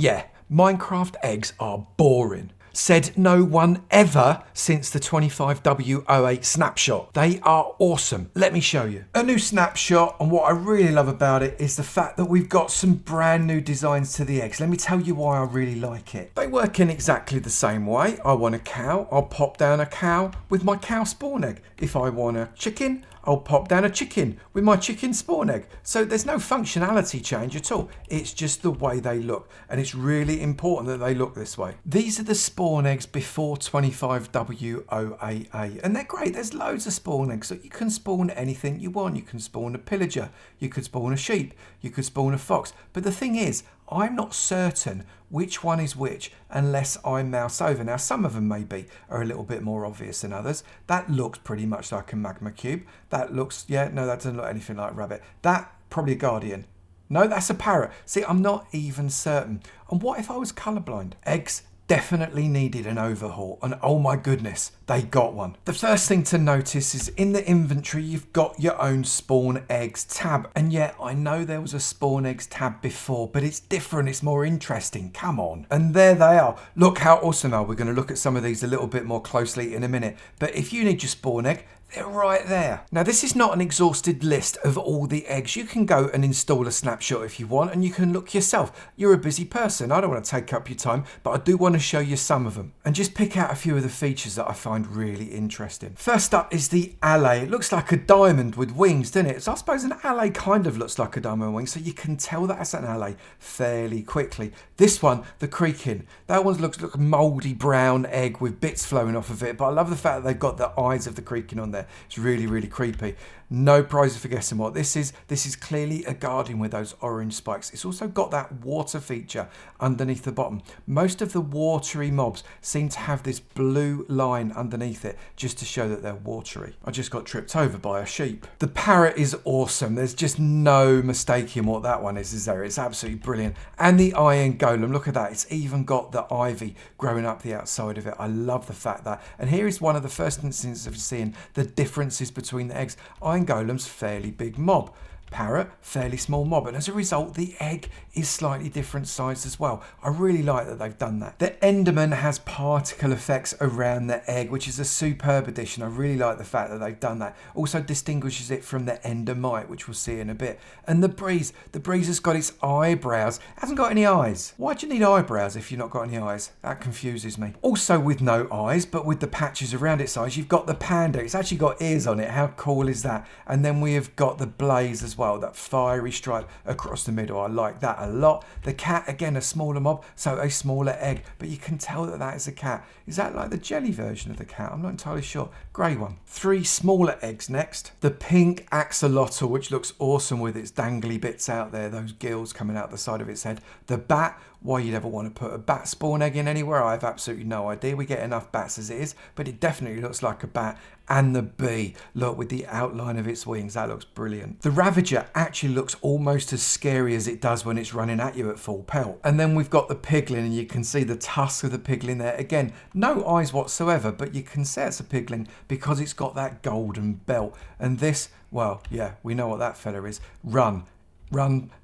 Yeah, Minecraft eggs are boring. Said no one ever since the 25W08 snapshot. They are awesome. Let me show you. A new snapshot, and what I really love about it is the fact that we've got some brand new designs to the eggs. Let me tell you why I really like it. They work in exactly the same way. I want a cow, I'll pop down a cow with my cow spawn egg. If I want a chicken, I'll pop down a chicken with my chicken spawn egg. So there's no functionality change at all. It's just the way they look. And it's really important that they look this way. These are the spawn eggs before 25W08A. And they're great. There's loads of spawn eggs. So you can spawn anything you want. You can spawn a pillager. You could spawn a sheep. You could spawn a fox. But the thing is, I'm not certain which one is which unless I mouse over. Now, some of them maybe are a little bit more obvious than others. That looks pretty much like a magma cube. That looks, yeah, no, that doesn't look anything like a rabbit. That, probably a guardian. No, that's a parrot. See, I'm not even certain. And what if I was colourblind? Eggs definitely needed an overhaul, and oh my goodness, they got one. The first thing to notice is in the inventory you've got your own spawn eggs tab, and yet I know there was a spawn eggs tab before, but it's different, it's more interesting, come on. And there they are. Look how awesome they are. We're going to look at some of these a little bit more closely in a minute, but if you need your spawn egg, they're right there. Now, this is not an exhausted list of all the eggs. You can go and install a snapshot if you want, and you can look yourself. You're a busy person. I don't want to take up your time, but I do want to show you some of them and just pick out a few of the features that I find really interesting. First up is the alley. It looks like a diamond with wings, doesn't it? So I suppose an alley kind of looks like a diamond with wings, so you can tell that's an alley fairly quickly. This one, the creaking, that one looks like a mouldy brown egg with bits flowing off of it, but I love the fact that they've got the eyes of the creaking on there. It's really, really creepy. No prizes for guessing what this is. This is clearly a guardian with those orange spikes. It's also got that water feature underneath the bottom. Most of the watery mobs seem to have this blue line underneath it just to show that they're watery. I just got tripped over by a sheep. The parrot is awesome. There's just no mistaking what that one is there? It's absolutely brilliant. And the iron golem, look at that. It's even got the ivy growing up the outside of it. I love the fact that. And here is one of the first instances of seeing the differences between the eggs. Iron golem's fairly big mob. Parrot, fairly small mob, and as a result the egg is slightly different size as well. I really like that they've done that. The Enderman has particle effects around the egg, which is a superb addition. I really like the fact that they've done that. Also distinguishes it from the Endermite, which we'll see in a bit. And the breeze has got its eyebrows. It hasn't got any eyes. Why do you need eyebrows if you've not got any eyes? That confuses me. Also with no eyes, but with the patches around its eyes, you've got the panda. It's actually got ears on it. How cool is that? And then we have got the blaze as well, that fiery stripe across the middle. I like that a lot. The cat, again, a smaller mob, so a smaller egg, but you can tell that that is a cat. Is that like the jelly version of the cat? I'm not entirely sure. Grey one. 3 smaller eggs next. The pink axolotl, which looks awesome with its dangly bits out there, those gills coming out the side of its head. The bat, why you'd ever want to put a bat spawn egg in anywhere, I have absolutely no idea. We get enough bats as it is, but it definitely looks like a bat. And the bee, look, with the outline of its wings, that looks brilliant. The Ravager actually looks almost as scary as it does when it's running at you at full pelt. And then we've got the piglin, and you can see the tusk of the piglin there. Again, no eyes whatsoever, but you can say it's a piglin because it's got that golden belt. And this, well, yeah, we know what that fella is. Run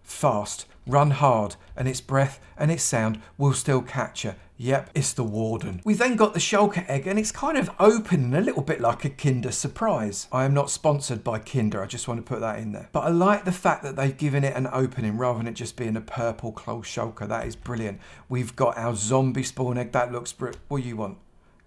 fast, run hard, and its breath and its sound will still catch you. Yep, it's the Warden. We then got the Shulker egg, and it's kind of open a little bit like a Kinder Surprise. I am not sponsored by Kinder, I just want to put that in there. But I like the fact that they've given it an opening rather than it just being a purple closed Shulker. That is brilliant. We've got our zombie spawn egg. That looks brilliant. What do you want?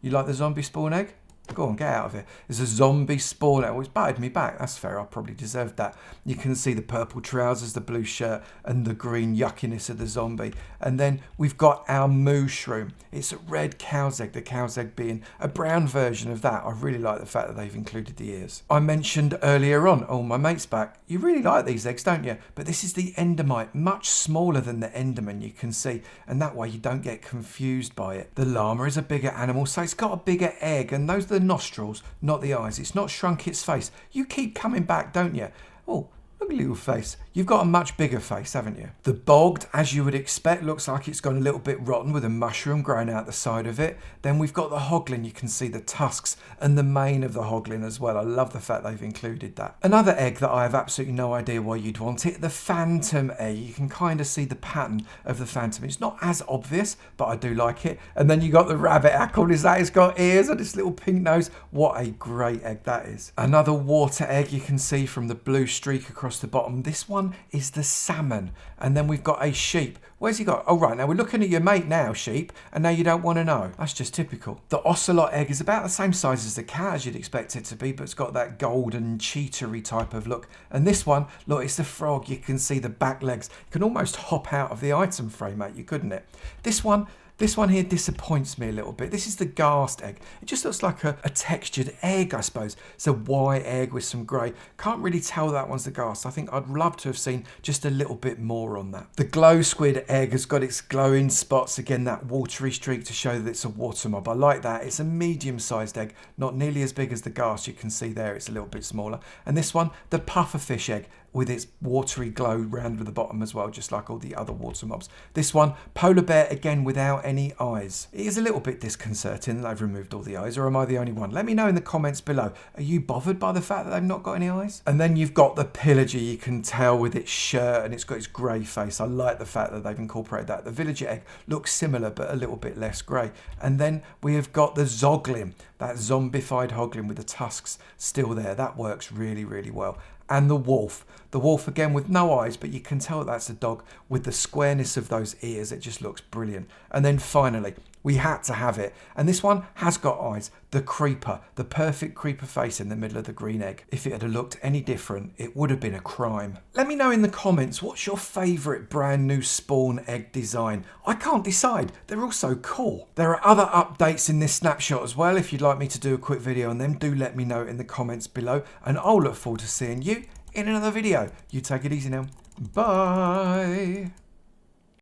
You like the zombie spawn egg? Go on, get out of here. There's a zombie spawn. Oh, it's batted me back. That's fair. I probably deserved that. You can see the purple trousers, the blue shirt, and the green yuckiness of the zombie. And then we've got our moo shroom. It's a red cow's egg, the cow's egg being a brown version of that. I really like the fact that they've included the ears. I mentioned earlier on, oh, my mate's back. You really like these eggs, don't you? But this is the Endermite, much smaller than the Enderman, you can see. And that way you don't get confused by it. The llama is a bigger animal, so it's got a bigger egg. And those are the nostrils, not the eyes. It's not shrunk its face. You keep coming back, don't you? Oh, Look at the little face. You've got a much bigger face, haven't you? The bogged, as you would expect, looks like it's gone a little bit rotten with a mushroom growing out the side of it. Then we've got the hoglin. You can see the tusks and the mane of the hoglin as well. I love the fact they've included that. Another egg that I have absolutely no idea why you'd want it, the phantom egg. You can kind of see the pattern of the phantom. It's not as obvious, but I do like it. And then you got the rabbit. How cool is that? It's got ears and this little pink nose. What a great egg that is. Another water egg you can see from the blue streak across the bottom. This one is the salmon. And then we've got a sheep. Where's he got? Oh, right. Now we're looking at your mate now, sheep. And now you don't want to know. That's just typical. The ocelot egg is about the same size as the cat, as you'd expect it to be, but it's got that golden cheatery type of look. And this one, look, it's the frog. You can see the back legs. You can almost hop out of the item frame, mate. You couldn't it? This one here disappoints me a little bit. This is the ghast egg. It just looks like a textured egg, I suppose. It's a white egg with some grey. Can't really tell that one's the ghast. I think I'd love to have seen just a little bit more on that. The glow squid egg has got its glowing spots. Again, that watery streak to show that it's a water mob. I like that. It's a medium-sized egg, not nearly as big as the ghast. You can see there it's a little bit smaller. And this one, the pufferfish egg, with its watery glow round with the bottom as well, just like all the other water mobs. This one, polar bear, again without any eyes. It is a little bit disconcerting that they've removed all the eyes, or am I the only one? Let me know in the comments below. Are you bothered by the fact that they've not got any eyes? And then you've got the pillager, you can tell with its shirt and it's got its grey face. I like the fact that they've incorporated that. The villager egg looks similar but a little bit less grey. And then we have got the zoglin, that zombified hoglin with the tusks still there. That works really, really well. And the wolf. The wolf again with no eyes, but you can tell that's a dog with the squareness of those ears. It just looks brilliant. And then finally, we had to have it. And this one has got eyes. The creeper, the perfect creeper face in the middle of the green egg. If it had looked any different, it would have been a crime. Let me know in the comments, what's your favourite brand new spawn egg design? I can't decide. They're all so cool. There are other updates in this snapshot as well. If you'd like me to do a quick video on them, do let me know in the comments below. And I'll look forward to seeing you in another video. You take it easy now. Bye.